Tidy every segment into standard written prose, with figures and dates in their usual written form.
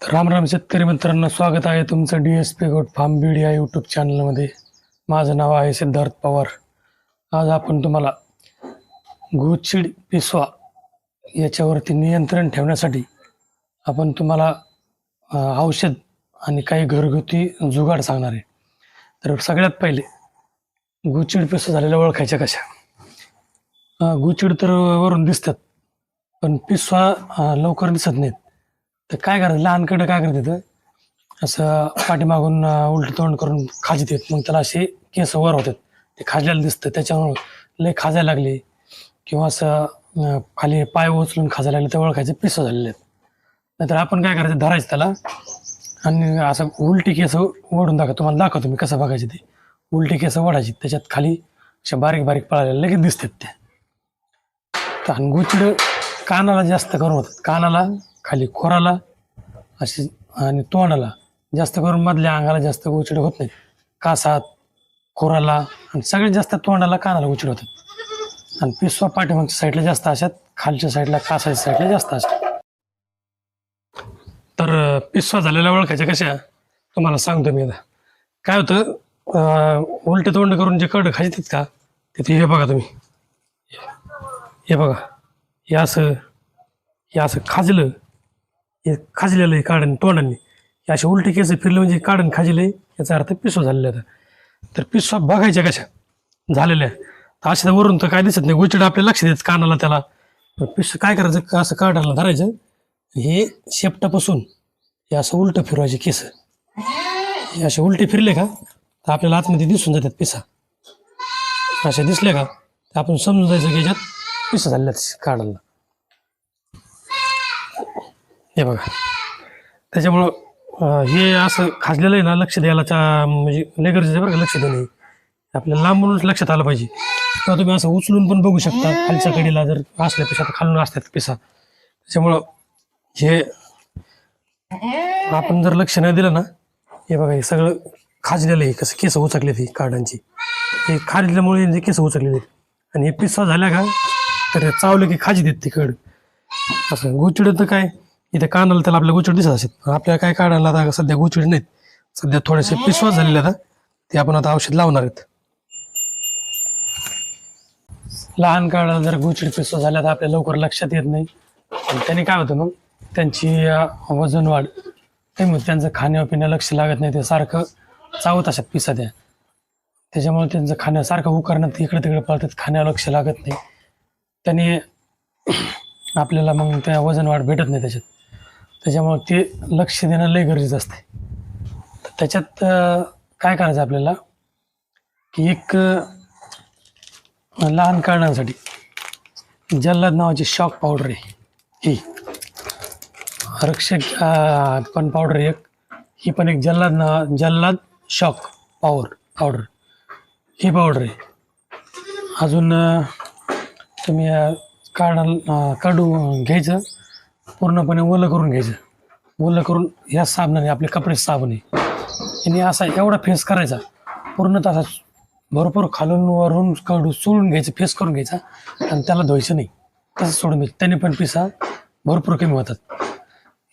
राम राम शेतकरी मित्रांनो, स्वागत आहे तुमचं DSP गोट फार्म बीड या यूट्यूब चॅनलमध्ये. माझं नाव आहे सिद्धार्थ पवार. आज आपण तुम्हाला गुळचिड पिसवा याच्यावरती नियंत्रण ठेवण्यासाठी आपण तुम्हाला औषध आणि काही घरगुती जुगाड सांगणार आहे. तर सगळ्यात पहिले गुळचिड पिसवा झालेल्या ओळखायच्या कशा? गुळचिड तर वरून दिसतात, पण पिसवा लवकर दिसत नाहीत. तर काय करायचं, लहानकडं काय करतात, असं पाठीमागून उलट तोंड करून खाजीत येत, मग त्याला असे केस वर होतात, ते खाजल्याला दिसतं. त्याच्यामुळं लय खाजायला लागले किंवा असं खाली पाय उचलून खाजायला लागले तर ओळखायचे पिसं झालेले आहेत. नाहीतर आपण काय करायचं, धरायचं त्याला आणि असं उलटी केस ओढून तुम्हाला दाखवतो मी कसं बघायचे. ते उलटी केस ओढायची, त्याच्यात खाली अशा बारीक बारीक पळायला लगेच दिसतात त्या. तर आणि गुळचिड कानाला जास्त करून होतात, कानाला, खाली खोराला अशी आणि तोंडाला जास्त करून, मधल्या अंगाला जास्त गुळचिड होत नाही. कासात, खोराला आणि सगळ्यात जास्त तोंडाला, कानाला गुळचिड होतात. आणि पिसवा पाठीमागच्या साईडला जास्त असतात, खालच्या साईडला, कासाच्या साईडला जास्त असतात. तर पिसवा झालेल्या ओळखायच्या कशा तुम्हाला सांगतो मी. आता काय होतं, उलटे तोंड करून जे कडं खायचे का, तिथे हे बघा तुम्ही, हे बघा, हे असं खाजलं, हे खाजलेलं आहे काढून तोंडाने, हे असे उलटे केस फिरले म्हणजे काढून खाजले, याचा अर्थ पिसवा झालेला आहे. तर पिसवा बघायच्या कशा झालेल्या, तर अशा वरून तर काय दिसत नाही, गुळचिड आपल्याला लक्ष द्यायचं कानाला त्याला. पिसं काय करायचं, असं काढायला धरायचं, हे शेपटापासून हे असं उलटं फिरवायचे केस, हे असे उलटे फिरले का तर आपल्याला आतमध्ये दिसून जातात पिसा. असे दिसले का तर आपण समजून जायचं की याच्यात पिसं झालेल्या काढायला. हे बघा, त्याच्यामुळं हे असं खाजलेलं आहे ना, लक्ष द्यायला म्हणजे लय गरजेचं बरं का, लक्ष देणे आपल्याला लांबूनच लक्षात आलं पाहिजे. किंवा तुम्ही असं उचलून पण बघू शकता, खालच्या कडेला जर असल्यापेक्षा खालून असतात पिसा. त्याच्यामुळं हे आपण जर लक्ष नाही दिलं ना, हे बघा, हे सगळं खाजलेलं आहे, कसं केस उचकले ती काढांची, हे खाजल्यामुळे जे केस उचकलेले. आणि हे पिसा झाल्या का तर चावलं की खाजी देत तिकड. असं गुळचिड तर काय, इथे कानाला त्याला आपल्या गुळचिड दिसत असेल, आपल्याला काय काढायला आता सध्या गुळचिड नाहीत, सध्या थोडेसे पिसवा झालेले आता, ते आपण आता औषध लावणार आहेत. लहान काळाला जर गुळचिड पिसवा झाल्या तर आपल्या लवकर लक्षात येत नाही, आणि त्याने काय होतं, मग त्यांची वजन वाढ कमी होते, त्यांचं खाण्यापिण्या लक्ष लागत नाही, ते सारखं चावत असतात पिसा त्या. त्याच्यामुळे त्यांचं खाण्यासारखं उकरण्यात इकडे तिकडे पळतात, खाण्यावर लक्ष लागत नाही, त्याने आपल्याला मग त्या वजन वाढ भेटत नाही त्याच्यात. त्याच्यामुळे ते लक्ष देणं लय गरजेचं असते. तर त्याच्यात काय करायचं आपल्याला की एक लहान करण्यासाठी जल्लाद नावाची शॉक पावडर आहे, ही रक्षक पण पावडर एक, ही पण एक जल्लाद शॉक पावडर, ही पावडर आहे. अजून तुम्ही काढून घ्यायचं, पूर्णपणे ओलं करून घ्यायचं, ओलं करून ह्या साबणाने, आपले कपडे साबण आहे, याने असा एवढा फेस करायचा, पूर्ण तसा भरपूर खालून वरून सोडून घ्यायचं, फेस करून घ्यायचा, आणि त्याला धुवायचं नाही, तसं सोडून घ्यायचं. त्याने पण पिसा भरपूर कमी होतात.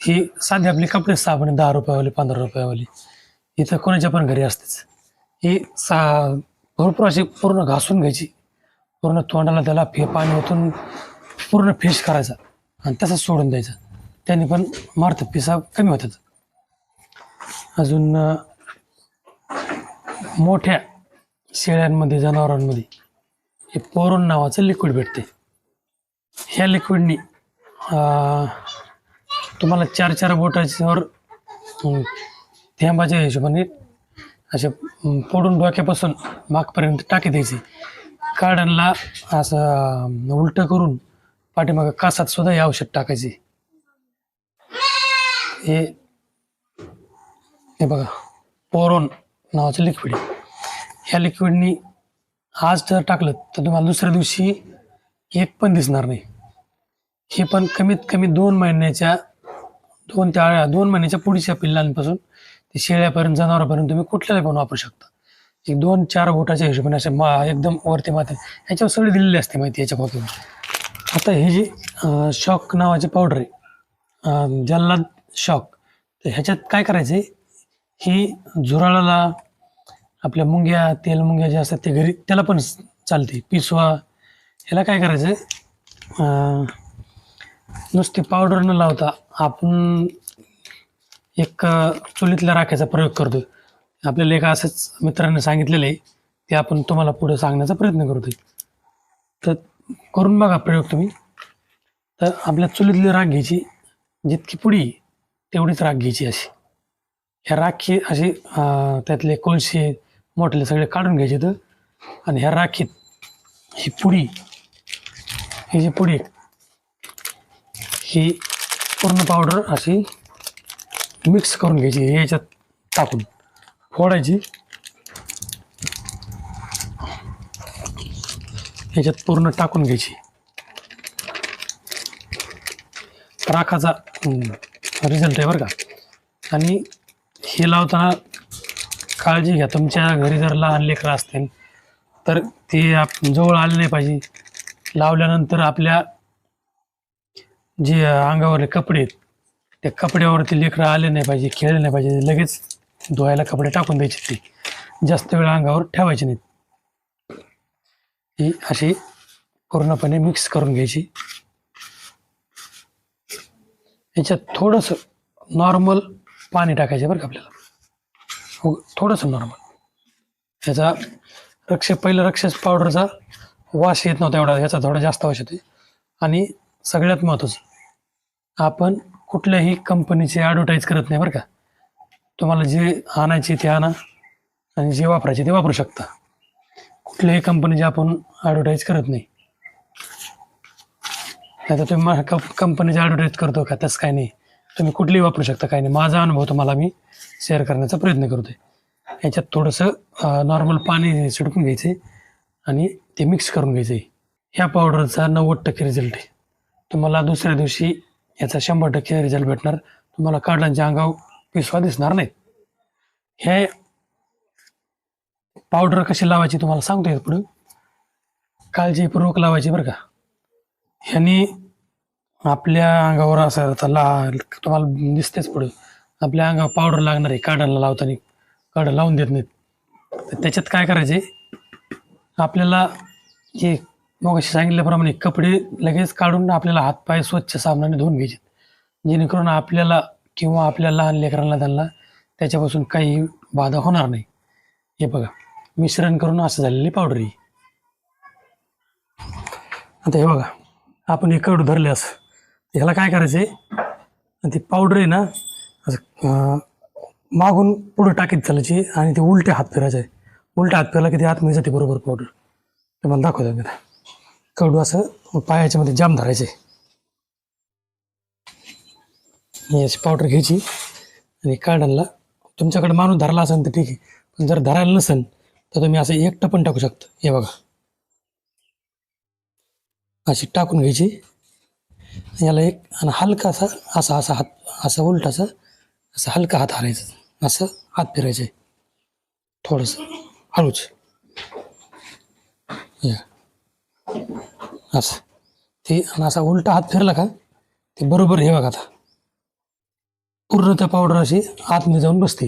ही साधी आपली कपडे साबण आहे, 10 रुपयावाली, 15 रुपयावाली, इथं कोणाच्या पण घरी असतेच. ही भरपूर अशी पूर्ण घासून घ्यायची, पूर्ण तोंडाला त्याला पाणी ओतून पूर्ण फेस करायचा आणि तसंच सोडून द्यायचा, त्याने पण मारतात, पिसा कमी होतात. अजून मोठ्या शेळ्यांमध्ये, जनावरांमध्ये हे पोरोन नावाचं लिक्विड भेटते. ह्या लिक्विडनी तुम्हाला 4-4 बोटाच्यावर थेंबाच्या हिशोबाने असे फोडून डोक्यापासून मागपर्यंत टाकी द्यायची. काढणला असं उलटं करून पाठीमागं कासात सुद्धा हे औषध टाकायचे. हे बघा, पोरोन नावाचं लिक्विड आहे. ह्या लिक्विडनी आज जर टाकलं तर तुम्हाला दुसऱ्या दिवशी एक पण दिसणार नाही. हे पण कमीत कमी 2 महिन्याच्या पुढच्या पिल्लांपासून ते शेळ्यापर्यंत, जनावरांपर्यंत तुम्ही कुठल्याला पण वापरू शकता. एक 2-4 बोटाच्या हिशोबाने असे एकदम वरती माते ह्याच्यावर सगळी दिलेली असते माहिती याच्या खोक्यावर. आता हे जी शॉक नावाची पावडर आहे, जल्लाद शॉक, तर ह्याच्यात काय करायचं, ही झुराळाला आपल्या मुंग्या, तेल मुंग्या जे असतात ते घरी त्याला पण चालते. पिसवा ह्याला काय करायचं, नुसती पावडर न लावता आपण एक चुलीतल्या राख्याचा प्रयोग करतोय. आपल्याला एक असंच मित्रांनी सांगितलेलं आहे, ते आपण तुम्हाला पुढे सांगण्याचा प्रयत्न करतोय. तर करून बघा प्रयोग तुम्ही. तर आपल्या चुलीतली राख घ्यायची, जितकी पुडी तेवढीच राख घ्यायची अशी. ह्या राखी अशी त्यातले कोळसे मोठले सगळे काढून घ्यायचे तर, आणि ह्या राखीत ही पुडी, ही जी पुडी ही पूर्ण पावडर अशी मिक्स करून घ्यायची. याच्यात टाकून फोडायची, याच्यात पूर्ण टाकून घ्यायची. राखाचा रिझल्ट आहे बरं का. आणि हे लावताना काळजी घ्या, तुमच्या घरी जर लहान लेकरं असतील तर ते जवळ आले नाही पाहिजे. लावल्यानंतर आपल्या जे अंगावरले कपडे आहेत त्या कपड्यावरती लेकरं आले नाही पाहिजे, खेळले नाही पाहिजे. लगेच धुवायला कपडे टाकून द्यायचे, ते जास्त वेळ अंगावर ठेवायचे नाहीत. ही अशी पूर्णपणे मिक्स करून घ्यायची. याच्यात थोडंसं नॉर्मल पाणी टाकायचं बरं का आपल्याला, थोडंसं नॉर्मल. ह्याचा पहिलं रक्षस पावडरचा वास येत नव्हता एवढा, ह्याचा थोडा जास्त वास येतो. आणि सगळ्यात महत्त्वाचं, आपण कुठल्याही कंपनीची ॲडव्हर्टाईज करत नाही बरं का. तुम्हाला जे आणायचे ते आणा आणि जे वापरायचे ते वापरू शकता. कुठल्याही कंपनीची आपण ॲडव्हर्टाईज करत नाही. नाही तर तुम्ही कंपनीची ॲडव्हर्टाईज करतो का, तसं काय नाही. तुम्ही कुठलीही वापरू शकता, काही नाही. माझा अनुभव तुम्हाला मी शेअर करण्याचा प्रयत्न करतो आहे. याच्यात थोडंसं नॉर्मल पाणी शिडकून घ्यायचं आहे आणि ते मिक्स करून घ्यायचं आहे. ह्या पावडरचा 90% रिझल्ट आहे. तुम्हाला दुसऱ्या दिवशी याचा 100% रिझल्ट भेटणार. तुम्हाला काढल्याच्या अंगावर पिसवा दिसणार नाही. हे पावडर कशी लावायची तुम्हाला सांगतो येत पुढे. काळजीपूर्वक लावायची बरं का. ह्यानी आपल्या अंगावर असं तुम्हाला दिसतेच पुढे आपल्या अंगावर पावडर लागणार आहे. काढायला लावताना काढा लावून देत नाहीत. तर त्याच्यात काय करायचे, आपल्याला हे मगाशी सांगितल्याप्रमाणे कपडे लगेच काढून आपल्याला हातपाय स्वच्छ साबणाने धुवून घ्यायचे, जेणेकरून आपल्याला किंवा आपल्या लहान लेकरांना त्यांना त्याच्यापासून काही बाधा होणार नाही. हे बघा, मिश्रण करून असं झालेली पावडर ही. आता हे बघा, आपण हे कडू धरले असं, ह्याला काय करायचं आहे, ती पावडर आहे ना असं मागून पुढं टाकीत चालायची आणि ते उलटे हात फिरायचे आहे. उलट्या हात फिरला की ते आतमध्ये जाते बरोबर पावडर. ते मला दाखवतो मी. कडू असं पायाच्या मध्ये जाम धरायचे. अशी पावडर घ्यायची आणि काढायला तुमच्याकडे माणूस धरला असेल तर ठीक आहे, पण जर धरायला नसेल तर तुम्ही असं एकटं पण टाकू शकता. हे बघा, अशी टाकून घ्यायची. याला एक आणि हलका असा असा हात असा उलटासा असं हलका हात हारायचा, असं हात फिरायचे थोडंसं हळूच असं. ते आणि असा उलटा हात फिरला का ते बरोबर. हे बघा, आता पूर्ण त्या पावडर अशी आतमध्ये जाऊन बसते.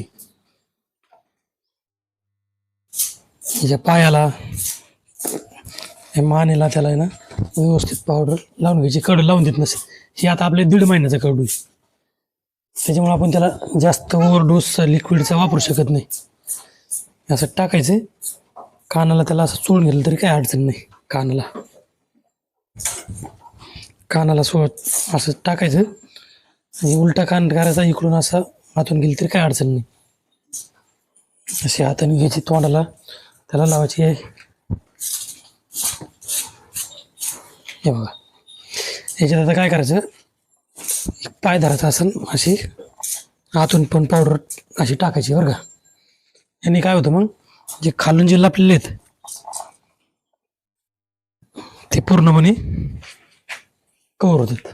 याच्या पायाला, हे मानेला त्याला आहे ना व्यवस्थित पावडर लावून घ्यायची. कडू लावून देत नसेल. हे आता आपल्या 1.5 महिन्याचा कडू आहे, त्याच्यामुळे आपण त्याला जास्त ओव्हरडोस लिक्विडचा वापरू शकत नाही. असं टाकायचं कानाला, त्याला असं चोळून गेलं तरी काही अडचण नाही. कानाला असं टाकायचं आणि उलटा कान करायचा, इकडून असं हातून गेली तरी काही अडचण नाही. अशी हाताने घ्यायची, तोंडाला त्याला लावायची आहे. हे बघा, याच्यात आता काय करायचं, पाय धरायचा असेल अशी आतून पण पावडर अशी टाकायची बरं का. यांनी काय होतं मग, जे खालून जे लपलेले आहेत ते पूर्णपणे कव्हर होतात.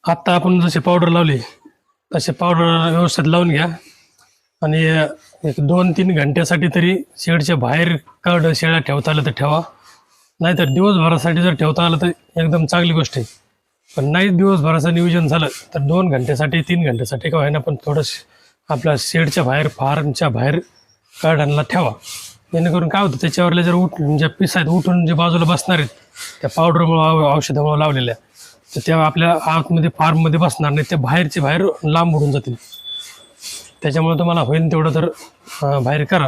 आत्ता आपण जसे पावडर लावली तसे पावडर व्यवस्थित लावून घ्या आणि एक 2-3 घंट्यासाठी तरी शेडच्या बाहेर शेळ्या ठेवता आलं तर ठेवा, नाहीतर दिवसभरासाठी जर ठेवता आलं तर एकदम चांगली गोष्ट आहे. पण नाही दिवसभराचं नियोजन झालं तर 2 घंट्यासाठी 3 घंट्यासाठी का होईना पण थोडंसं आपल्या शेडच्या बाहेर फार्मच्या बाहेर कार्डांना ठेवा. जेणेकरून काय होतं त्याच्यावरल्या जर ज्या पिस आहेत उठून जे बाजूला बसणार आहेत त्या पावडरमुळं औषधामुळं लावलेल्या, तर त्या आपल्या आतमध्ये फार्ममध्ये बसणार नाही, ते बाहेरचे बाहेर लांब उडून जातील. त्याच्यामुळे तुम्हाला होईल तेवढं तर बाहेर करा.